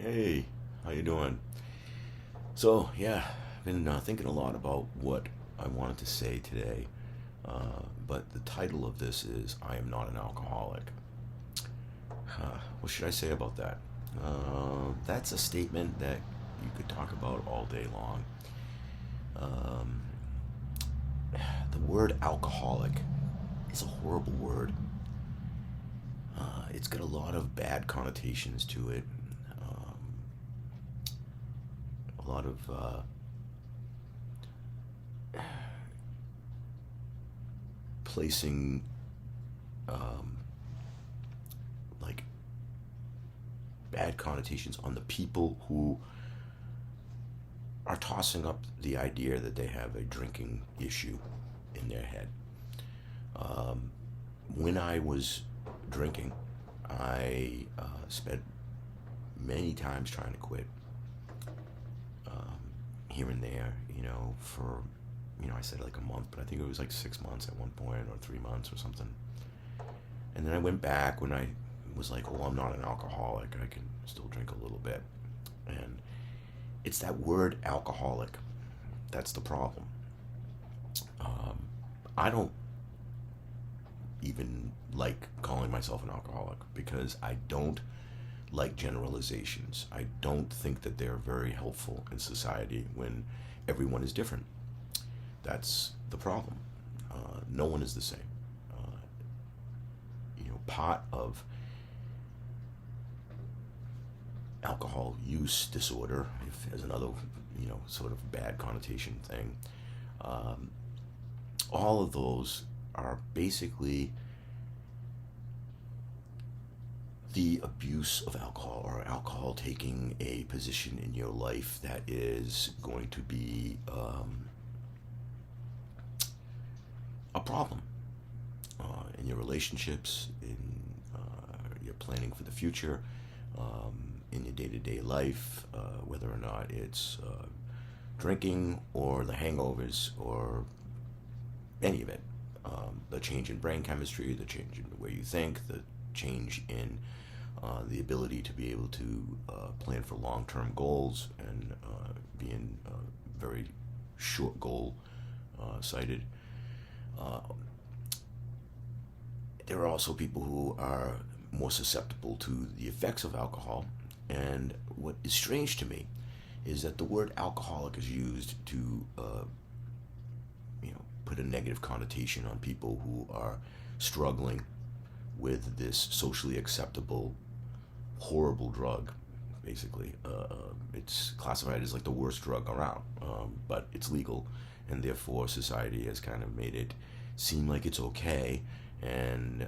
Hey, how you doing? So yeah, I've been thinking a lot about what I wanted to say today, but the title of this is "I am not an alcoholic." What should I say about that? That's a statement that you could talk about all day long. Um, the word alcoholic is a horrible word. It's got a lot of bad connotations to it. Um, a lot of placing um, like bad connotations on the people who are tossing up the idea that they have a drinking issue in their head. Um, when I was drinking, I spent many times trying to quit, here and there, for, I said like a month, but I think it was like 6 months at one point, or 3 months or something. And then I went back when I was like, oh, I'm not an alcoholic. I can still drink a little bit. And it's that word alcoholic. That's the problem. Um, I don't even like calling myself an alcoholic because I don't like generalizations. I don't think that they're very helpful in society when everyone is different. That's the problem. No one is the same. Uh, Part of alcohol use disorder, if there's another, sort of bad connotation thing, um, all of those are basically the abuse of alcohol, or alcohol taking a position in your life that is going to be a problem in your relationships, in your planning for the future, in your day-to-day life, whether or not it's drinking or the hangovers or any of it. The change in brain chemistry, the change in the way you think, the change in the ability to be able to plan for long-term goals and being very short goal sighted. Uh, there are also people who are more susceptible to the effects of alcohol. And what is strange to me is that the word alcoholic is used to, put a negative connotation on people who are struggling with this socially acceptable, horrible drug. Basically, it's classified as like the worst drug around, but it's legal, and therefore society has kind of made it seem like it's okay. And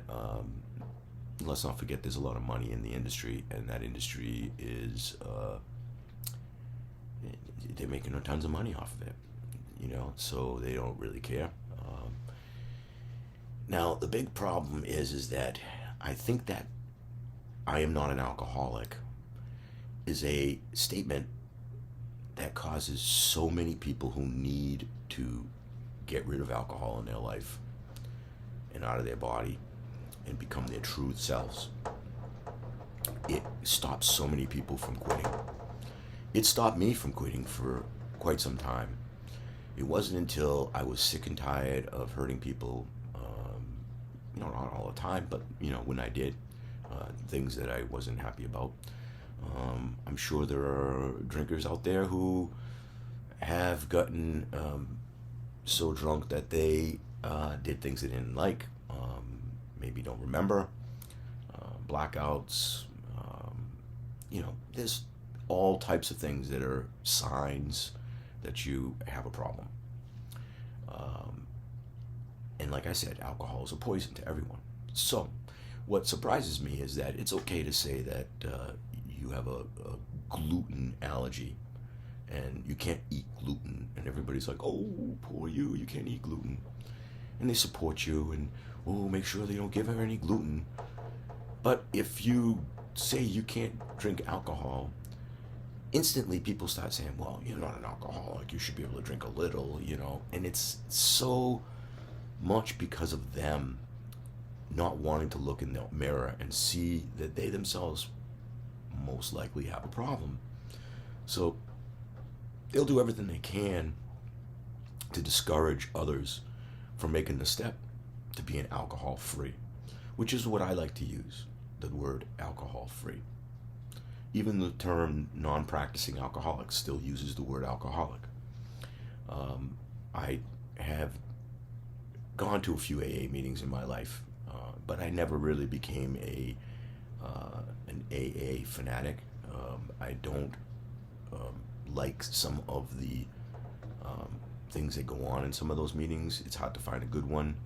let's not forget, there's a lot of money in the industry, and that industry is they're making tons of money off of it, so they don't really care. Now the big problem is that I think that I am not an alcoholic is a statement that causes so many people who need to get rid of alcohol in their life and out of their body and become their true selves. It stops so many people from quitting. It stopped me from quitting for quite some time. It wasn't until I was sick and tired of hurting people, not all the time, but when I did, things that I wasn't happy about. I'm sure there are drinkers out there who have gotten so drunk that they did things they didn't like, maybe don't remember, blackouts. There's all types of things that are signs that you have a problem. And like I said, alcohol is a poison to everyone. So, what surprises me is that it's okay to say that you have a gluten allergy and you can't eat gluten, and everybody's like, "Oh, poor you, you can't eat gluten," and they support you and, "Oh, make sure they don't give her any gluten." But if you say you can't drink alcohol, instantly people start saying, "Well, you're not an alcoholic, you should be able to drink a little," and it's so much because of them not wanting to look in the mirror and see that they themselves most likely have a problem. So they'll do everything they can to discourage others from making the step to being alcohol free, which is what I like to use, the word alcohol free. Even the term non-practicing alcoholic still uses the word alcoholic. I have gone to a few AA meetings in my life, but I never really became an AA fanatic. I don't like some of the things that go on in some of those meetings. It's hard to find a good one.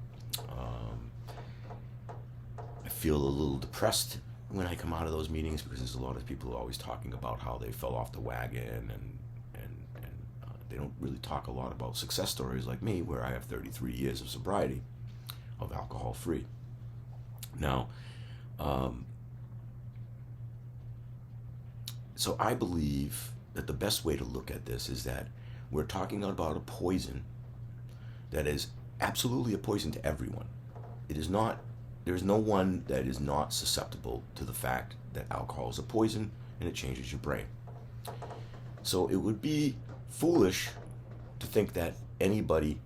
I feel a little depressed when I come out of those meetings because there's a lot of people always talking about how they fell off the wagon, and they don't really talk a lot about success stories like me, where I have 33 years of sobriety, of alcohol free. Now, so I believe that the best way to look at this is that we're talking about a poison that is absolutely a poison to everyone. It is not, there is no one that is not susceptible to the fact that alcohol is a poison and it changes your brain. So it would be foolish to think that anybody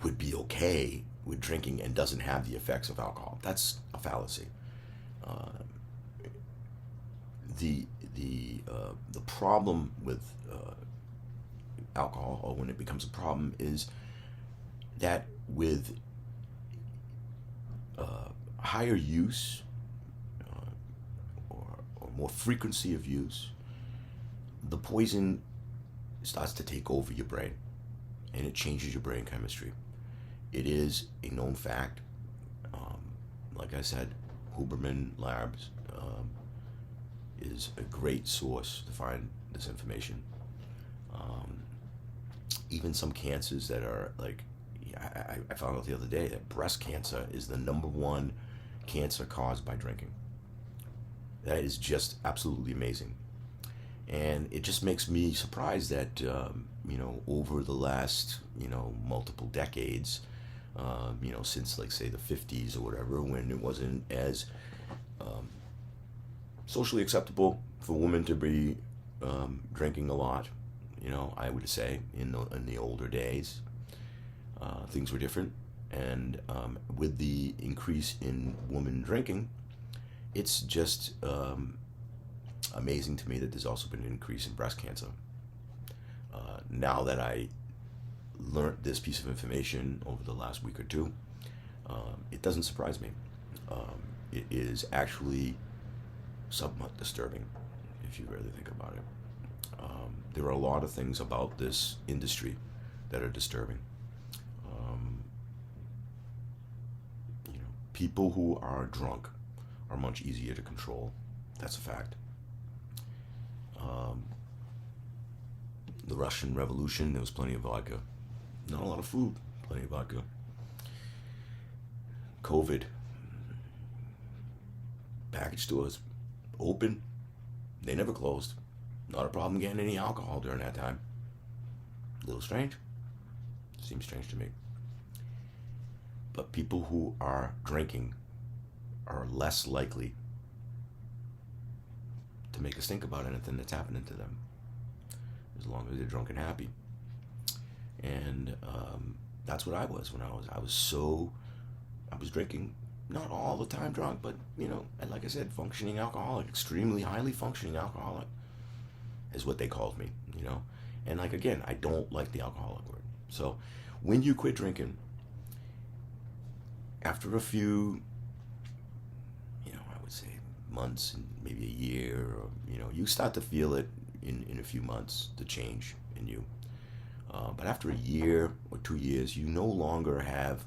would be okay with drinking and doesn't have the effects of alcohol. That's a fallacy. The problem with alcohol, or when it becomes a problem, is that with higher use or more frequency of use, the poison starts to take over your brain, and it changes your brain chemistry. It is a known fact. Like I said, Huberman Labs is a great source to find this information. Even some cancers that are like, I found out the other day that breast cancer is the #1 cancer caused by drinking. That is just absolutely amazing. And it just makes me surprised that, over the last, multiple decades, since, like, say, the 50s or whatever, when it wasn't as socially acceptable for women to be drinking a lot, I would say in the older days, things were different. And with the increase in women drinking, it's just amazing to me that there's also been an increase in breast cancer. Now that I learned this piece of information over the last week or two, it doesn't surprise me. It is actually somewhat disturbing if you really think about it. There are a lot of things about this industry that are disturbing. People who are drunk are much easier to control. That's a fact. The Russian Revolution, there was plenty of vodka. Not a lot of food, plenty of vodka. COVID, package stores open, they never closed. Not a problem getting any alcohol during that time. A little strange. Seems strange to me. But people who are drinking are less likely to make us think about anything that's happening to them, as long as they're drunk and happy. And that's what I was when I was drinking, not all the time drunk, but and like I said, functioning alcoholic, extremely highly functioning alcoholic is what they called me, And like, again, I don't like the alcoholic word. So when you quit drinking, after a few, I would say months and maybe a year, or, you start to feel it in a few months, the change in you. But after a year or 2 years, you no longer have,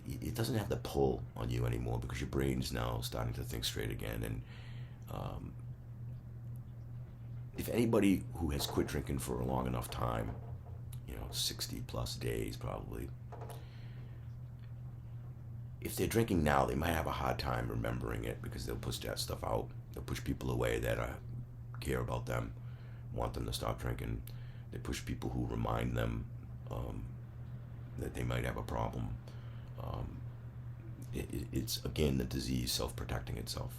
it doesn't have the pull on you anymore, because your brain's now starting to think straight again. And if anybody who has quit drinking for a long enough time, 60 plus days probably, if they're drinking now, they might have a hard time remembering it, because they'll push that stuff out. They'll push people away that care about them, want them to stop drinking. They push people who remind them that they might have a problem. It's, again, the disease self-protecting itself.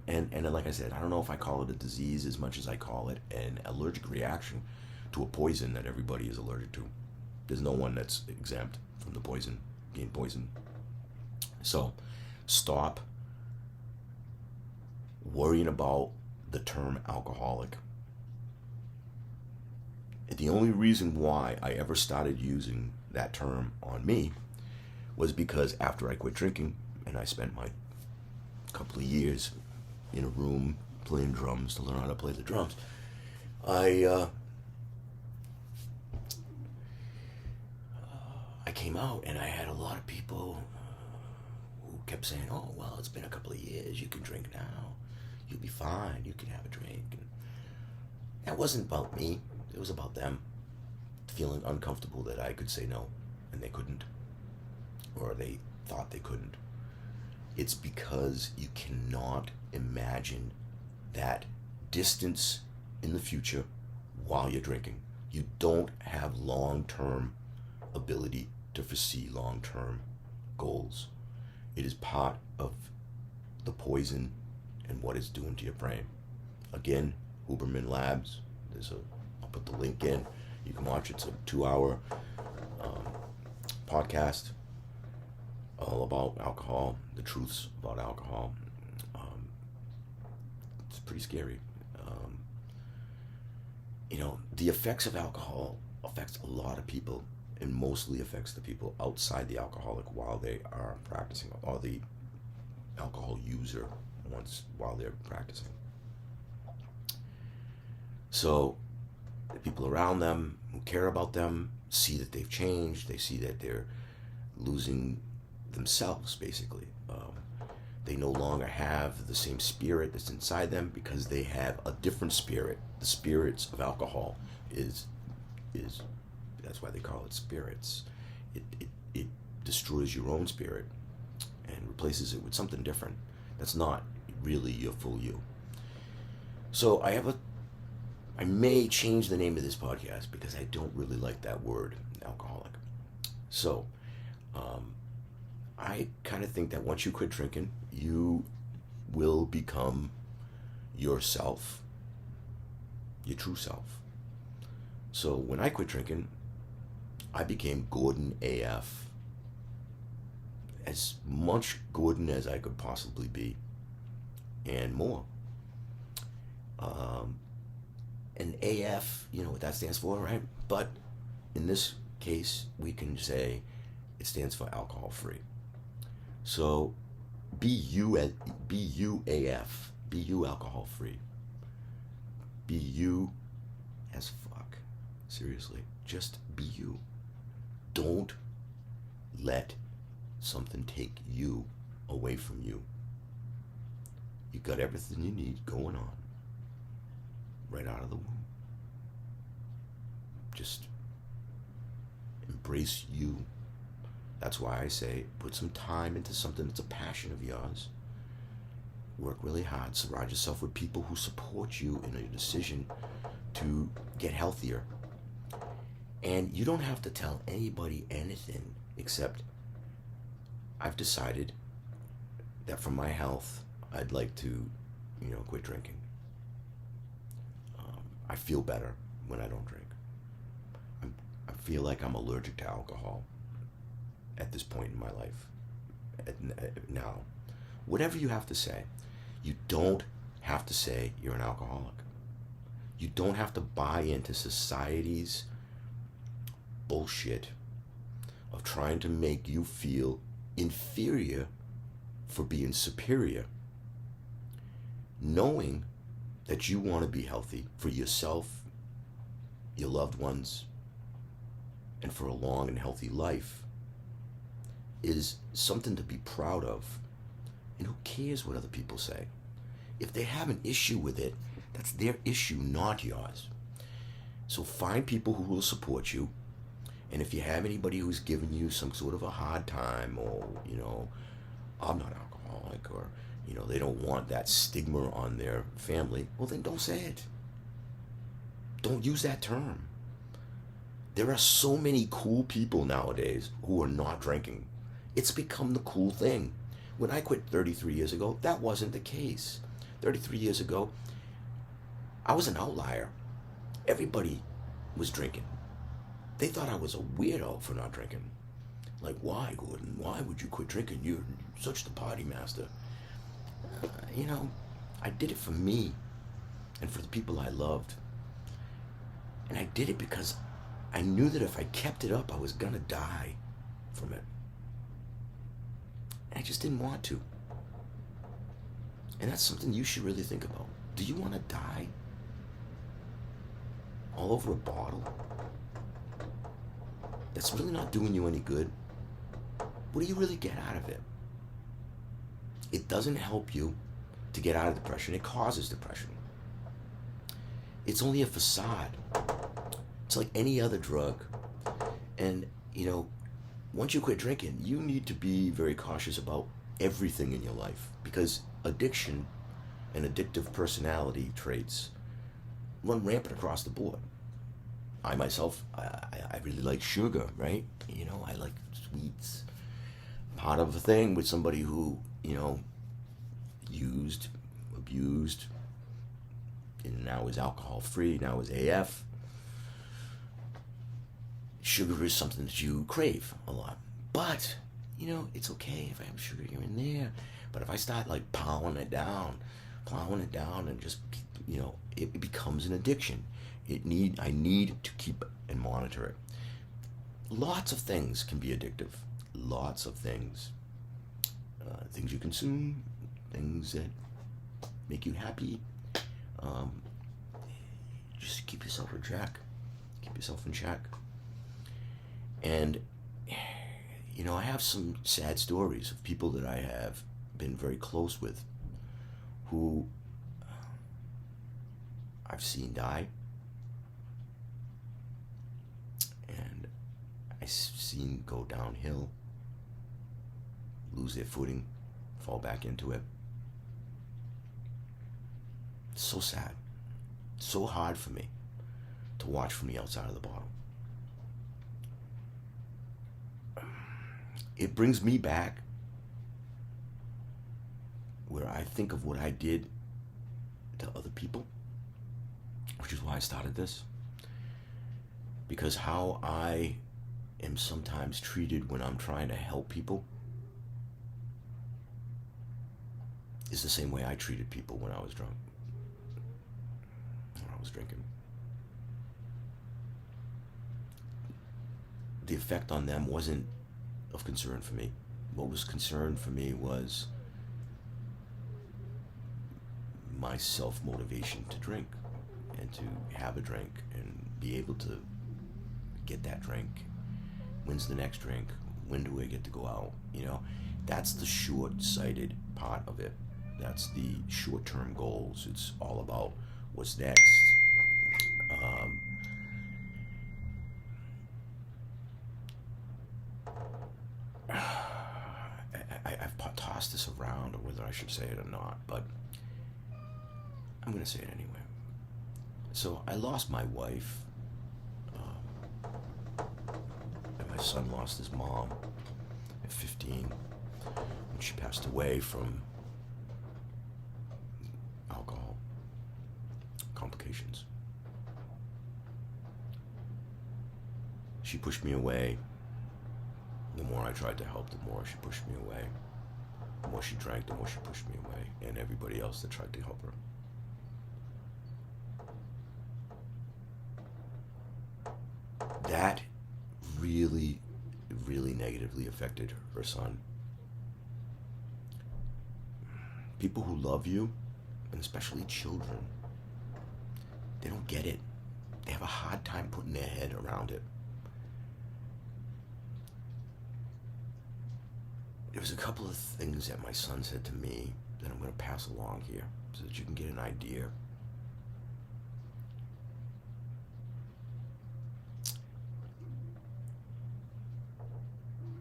And like I said, I don't know if I call it a disease as much as I call it an allergic reaction to a poison that everybody is allergic to. There's no one that's exempt from the poison, being poisoned. So stop worrying about the term alcoholic. The only reason why I ever started using that term on me was because after I quit drinking and I spent my couple of years in a room playing drums to learn how to play the drums, I came out and I had a lot of people who kept saying, "Oh, well, it's been a couple of years. You can drink now. You'll be fine. You can have a drink." And that wasn't about me. It was about them feeling uncomfortable that I could say no and they couldn't, or they thought they couldn't. It's because you cannot imagine that distance in the future while you're drinking. You don't have long-term ability to foresee long-term goals. It is part of the poison and what it's doing to your brain. Again, Huberman Labs. I'll put the link in. You can watch it. It's a 2-hour podcast all about alcohol, the truths about alcohol. It's pretty scary. The effects of alcohol affects a lot of people, and mostly affects the people outside the alcoholic while they are practicing, or the alcohol user while they're practicing. So the people around them who care about them see that they've changed. They see that they're losing themselves, basically. They no longer have the same spirit that's inside them because they have a different spirit. The spirits of alcohol is that's why they call it spirits. It destroys your own spirit and replaces it with something different that's not really your full you. So I may change the name of this podcast because I don't really like that word, alcoholic. So, I kind of think that once you quit drinking, you will become yourself, your true self. So when I quit drinking, I became Gordon AF. As much Gordon as I could possibly be, and more. And AF, you know what that stands for, right? But in this case, we can say it stands for alcohol free. So BU AF, BU alcohol free. BU as fuck. Seriously, just be you. Don't let something take you away from you. You got everything you need going on right out of the womb. Just embrace you. That's why I say put some time into something that's a passion of yours. Work really hard. Surround yourself with people who support you in your decision to get healthier. And you don't have to tell anybody anything except I've decided that for my health, I'd like to, quit drinking. I feel better when I don't drink. I feel like I'm allergic to alcohol at this point in my life. Now, whatever you have to say, you don't have to say you're an alcoholic. You don't have to buy into society's bullshit of trying to make you feel inferior for being superior. Knowing that you want to be healthy for yourself, your loved ones, and for a long and healthy life is something to be proud of. And who cares what other people say? If they have an issue with it, that's their issue, not yours. So find people who will support you. And if you have anybody who's giving you some sort of a hard time, or, I'm not alcoholic, or, they don't want that stigma on their family, well, then don't say it. Don't use that term. There are so many cool people nowadays who are not drinking. It's become the cool thing. When I quit 33 years ago, that wasn't the case. 33 years ago, I was an outlier. Everybody was drinking. They thought I was a weirdo for not drinking. Like, why, Gordon? Why would you quit drinking? You're such the party master. You know, I did it for me and for the people I loved. And I did it because I knew that if I kept it up, I was gonna die from it. And I just didn't want to. And that's something you should really think about. Do you want to die all over a bottle? That's really not doing you any good. What do you really get out of it? It doesn't help you to get out of depression. It causes depression. It's only a facade. It's like any other drug. And, you know, once you quit drinking, you need to be very cautious about everything in your life, because addiction and addictive personality traits run rampant across the board. I myself, I really like sugar, right? You know, I like sweets. Part of the thing with somebody who, you know, used, abused, and now is alcohol free, now is AF. Sugar is something that you crave a lot. But, you know, it's okay if I have sugar here and there. But if I start like plowing it down and just, you know, it becomes an addiction. I need to keep and monitor it. Lots of things can be addictive. Lots of things. Things you consume, things that make you happy. Just keep yourself in check. Keep yourself in check. And, you know, I have some sad stories of people that I have been very close with who I've seen die. And I've seen go downhill, lose their footing, fall back into it. It's so sad. So hard for me to watch from the outside of the bottle. It brings me back where I think of what I did to other people, which is why I started this. Because how I am sometimes treated when I'm trying to help people is the same way I treated people when I was drunk, when I was drinking. The effect on them wasn't of concern for me. What was concern for me was my self-motivation to drink and to have a drink and be able to get that drink. When's the next drink? When do I get to go out? You know, that's the short-sighted part of it. That's the short-term goals. It's all about what's next. I've tossed this around, or whether I should say it or not, but I'm going to say it anyway. So I lost my wife, and my son lost his mom at 15, and she passed away from alcohol complications. She pushed me away. The more I tried to help, the more she pushed me away. The more she drank, the more she pushed me away, and everybody else that tried to help her. That really, really negatively affected her son. People who love you, and especially children, they don't get it. They have a hard time putting their head around it. There was a couple of things that my son said to me that I'm going to pass along here so that you can get an idea.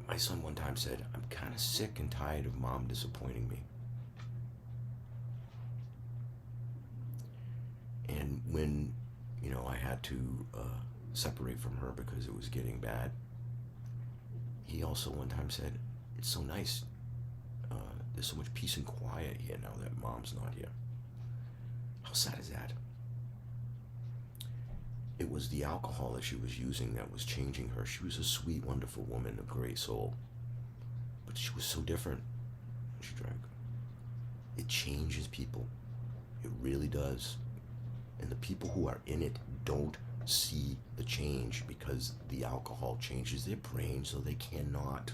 My son one time said, "I'm kind of sick and tired of Mom disappointing me." And when, you know, I had to separate from her because it was getting bad, he also one time said, it's so nice. There's so much peace and quiet here now that mom's not here. How sad is that? It was the alcohol that she was using that was changing her. She was a sweet, wonderful woman, a great soul. But she was so different when she drank. It changes people. It really does. And the people who are in it don't see the change because the alcohol changes their brain so they cannot.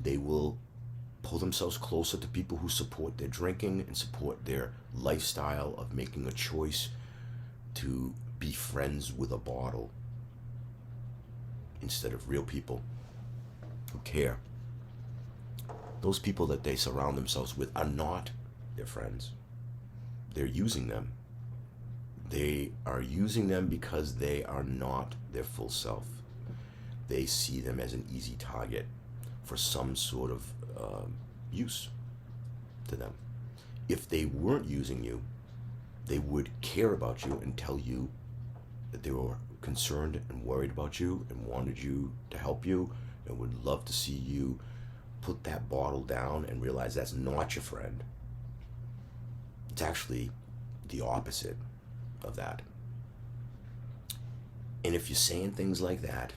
They will pull themselves closer to people who support their drinking and support their lifestyle of making a choice to be friends with a bottle instead of real people who care. Those people that they surround themselves with are not their friends. They're using them. They are using them because they are not their full self. They see them as an easy target for some sort of use to them. If they weren't using you, they would care about you and tell you that they were concerned and worried about you and wanted you to help you and would love to see you put that bottle down and realize that's not your friend. It's actually the opposite of that. And if you're saying things like that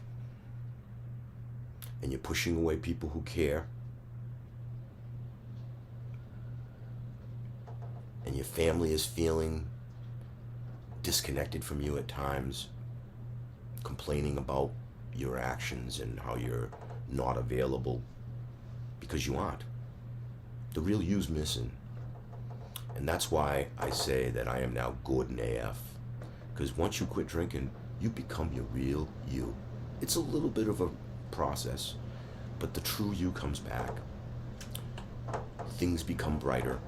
and you're pushing away people who care, and your family is feeling disconnected from you at times, complaining about your actions and how you're not available, because you aren't. The real you's missing. And that's why I say that I am now Gordon AF. Because once you quit drinking, you become your real you. It's a little bit of a process, but the true you comes back. Things become brighter.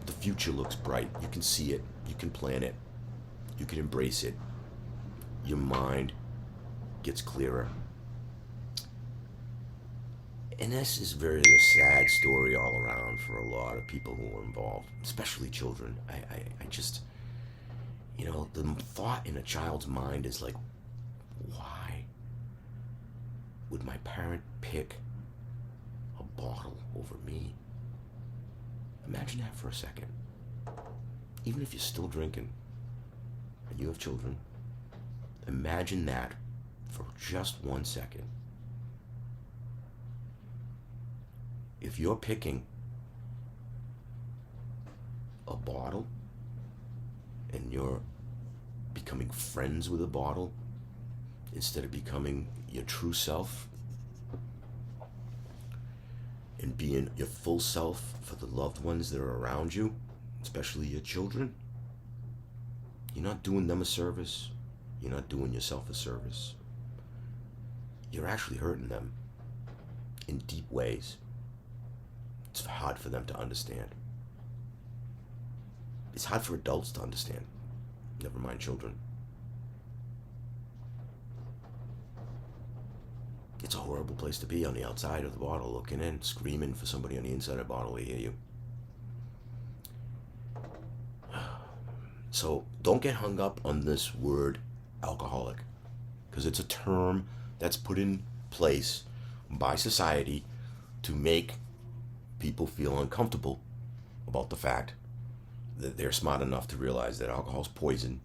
The future looks bright. You can see it. You can plan it. You can embrace it. Your mind gets clearer. And this is very a sad story all around for a lot of people who are involved, especially children. I just, the thought in a child's mind is like, why would my parent pick a bottle over me? Imagine that for a second. Even if you're still drinking and you have children, imagine that for just 1 second. If you're picking a bottle and you're becoming friends with a bottle instead of becoming your true self and being your full self for the loved ones that are around you, especially your children, you're not doing them a service. You're not doing yourself a service. You're actually hurting them in deep ways. It's hard for them to understand. It's hard for adults to understand, never mind children. It's a horrible place to be on the outside of the bottle, looking in, screaming for somebody on the inside of the bottle to hear you. So don't get hung up on this word alcoholic, because it's a term that's put in place by society to make people feel uncomfortable about the fact that they're smart enough to realize that alcohol's poison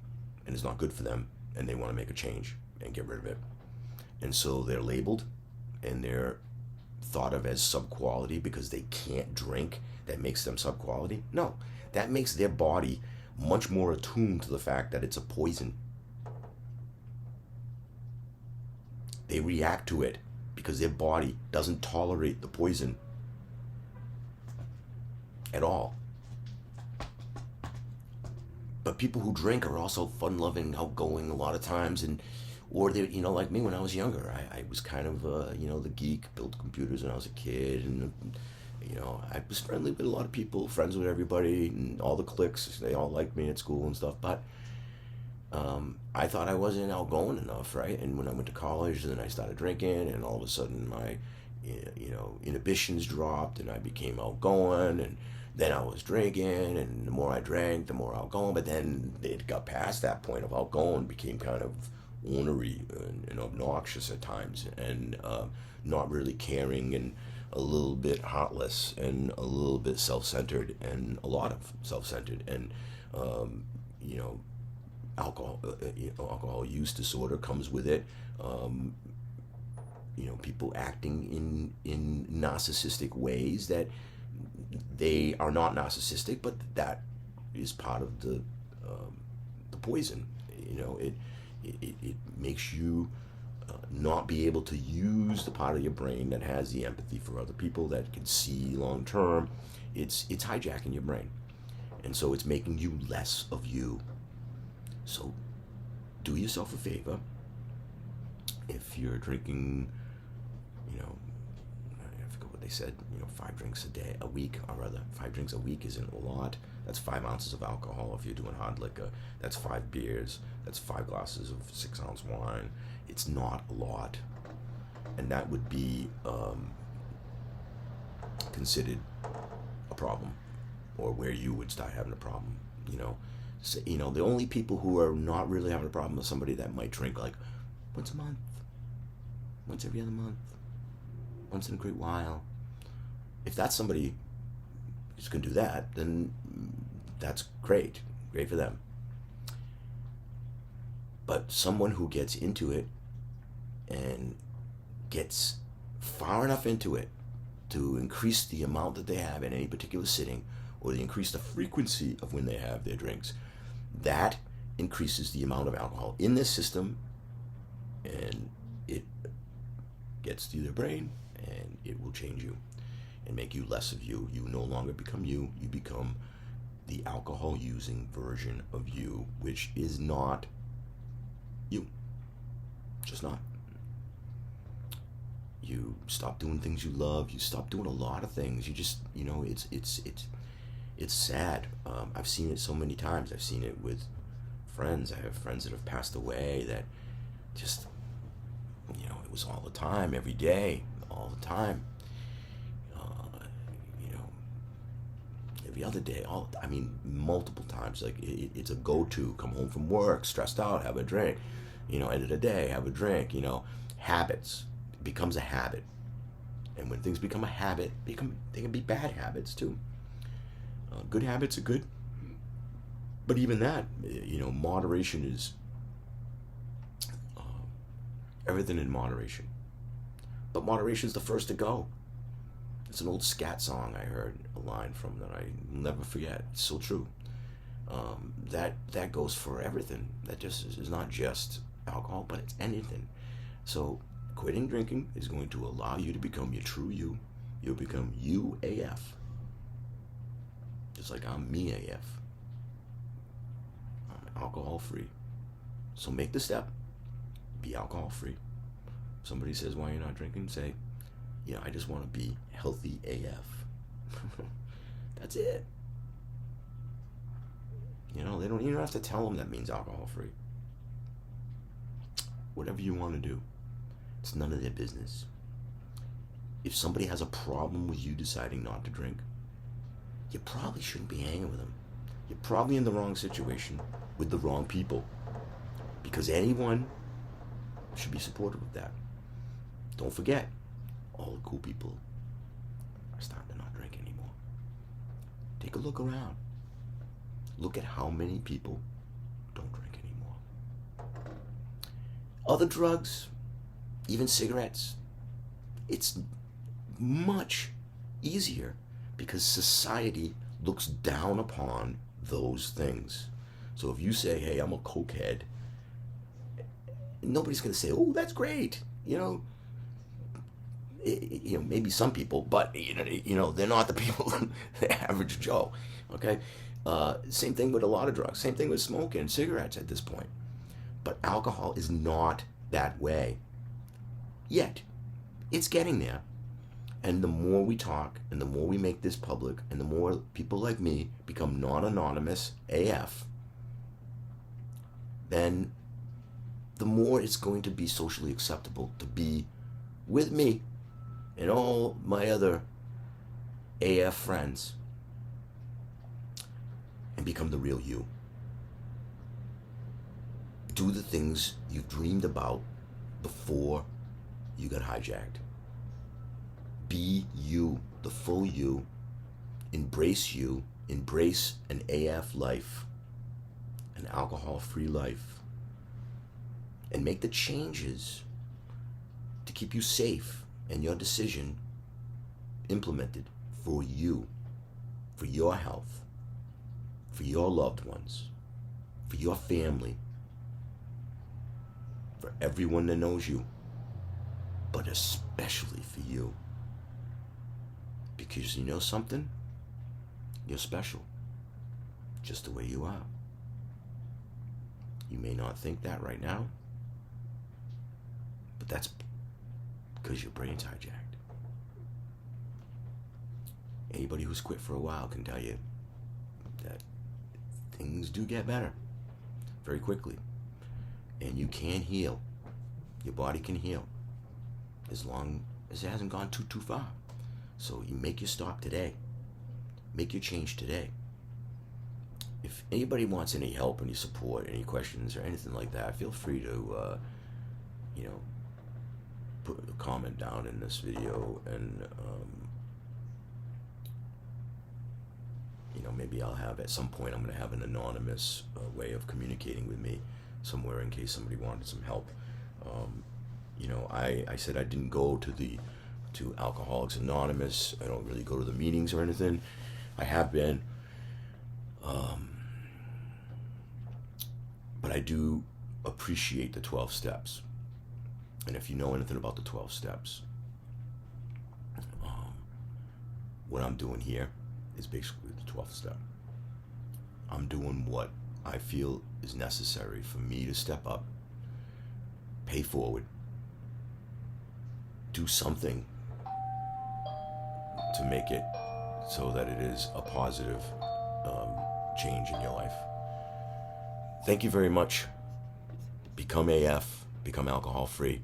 and is not good for them, and they want to make a change and get rid of it. And so they're labeled and they're thought of as sub-quality because they can't drink. That makes them sub-quality? No, that makes their body much more attuned to the fact that it's a poison. They react to it because their body doesn't tolerate the poison at all. But people who drink are also fun-loving, outgoing a lot of times, or they, like me when I was younger. I was kind of, the geek, built computers when I was a kid, and I was friendly with a lot of people, friends with everybody, and all the cliques. They all liked me at school and stuff. But I thought I wasn't outgoing enough, right? And when I went to college, then I started drinking, and all of a sudden my, inhibitions dropped, and I became outgoing, and then I was drinking, and the more I drank, the more outgoing. But then it got past that point of outgoing, became kind of ornery and obnoxious at times, and not really caring, and a little bit heartless, and a little bit self-centered, and a lot of self-centered, and you know, alcohol use disorder comes with it. You know, people acting in narcissistic ways that they are not narcissistic, but that is part of the poison. You know, it makes you not be able to use the part of your brain that has the empathy for other people, that can see long term. It's hijacking your brain, and so it's making you less of you. So do yourself a favor. If you're drinking, you know, I forget what they said, you know, 5 drinks a week, or rather 5 drinks a week isn't a lot. That's 5 ounces of alcohol if you're doing hard liquor. That's 5 beers. That's 5 glasses of 6-ounce wine. It's not a lot. And that would be considered a problem, or where you would start having a problem, you know. So, you know, the only people who are not really having a problem are somebody that might drink like once a month, once every other month, once in a great while. If that's somebody who's going to do that, then that's great for them. But someone who gets into it and gets far enough into it to increase the amount that they have in any particular sitting, or they increase the frequency of when they have their drinks, that increases the amount of alcohol in this system, and it gets to their brain, and it will change you and make you less of you. You no longer become you. You become the alcohol using version of you, which is not you. Just not. You stop doing things you love. You stop doing a lot of things. You just, you know, it's sad. I've seen it so many times. I've seen it with friends. I have friends that have passed away that just, you know, it was all the time, every day, all the time. You know, every other day, I mean, multiple times. Like, it's a go-to. Come home from work, stressed out, have a drink. You know, end of the day, have a drink. You know, habits. It becomes a habit. And when things become a habit, they can be bad habits too. Good habits are good, but even that, you know, moderation is everything in moderation. But moderation is the first to go. It's an old scat song I heard a line from that I will never forget. It's so true. That goes for everything. That just is not just alcohol, but it's anything. So quitting drinking is going to allow you to become your true you. You'll become you AF. Just like I'm me AF. I'm alcohol free. So make the step. Be alcohol free. Somebody says, why you're not drinking? Say, you know, I just want to be healthy AF. That's it. You know, you don't have to tell them that means alcohol free. Whatever you want to do. It's none of their business. If somebody has a problem with you deciding not to drink, you probably shouldn't be hanging with them. You're probably in the wrong situation with the wrong people, because anyone should be supportive of that. Don't forget, all the cool people are starting to not drink anymore. Take a look around. Look at how many people don't drink anymore. Other drugs, even cigarettes, it's much easier because society looks down upon those things. So if you say, hey, I'm a cokehead, nobody's going to say, oh, that's great. You know, maybe some people, but you know, they're not the people, the average Joe. Okay, same thing with a lot of drugs. Same thing with smoking and cigarettes at this point. But alcohol is not that way yet. It's getting there. And the more we talk, and the more we make this public, and the more people like me become non-anonymous AF, then the more it's going to be socially acceptable to be with me and all my other AF friends and become the real you. Do Do the things you dreamed about before you got hijacked. Be you, the full you. Embrace you. Embrace an AF life, an alcohol-free life. And make the changes to keep you safe and your decision implemented for you, for your health, for your loved ones, for your family, for everyone that knows you, but especially for you. Because you know something? You're special, just the way you are. You may not think that right now, but that's because your brain's hijacked. Anybody who's quit for a while can tell you that things do get better very quickly. And you can heal. Your body can heal as long as it hasn't gone too far. So you make your stop today. Make your change today. If anybody wants any help, any support, any questions, or anything like that, feel free to, put a comment down in this video, and maybe I'll have, at some point, I'm going to have an anonymous way of communicating with me somewhere in case somebody wanted some help. I said I didn't go to Alcoholics Anonymous. I don't really go to the meetings or anything. I have been, but I do appreciate the 12 steps. And if you know anything about the 12 steps, what I'm doing here is basically the 12th step. I'm doing what I feel is necessary for me to step up, pay forward, do something to make it so that it is a positive change in your life. Thank you very much. Become AF, become alcohol free.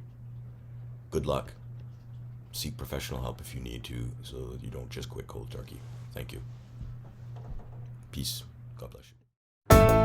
Good luck. Seek professional help if you need to, so that you don't just quit cold turkey. Thank you. Peace. God bless you.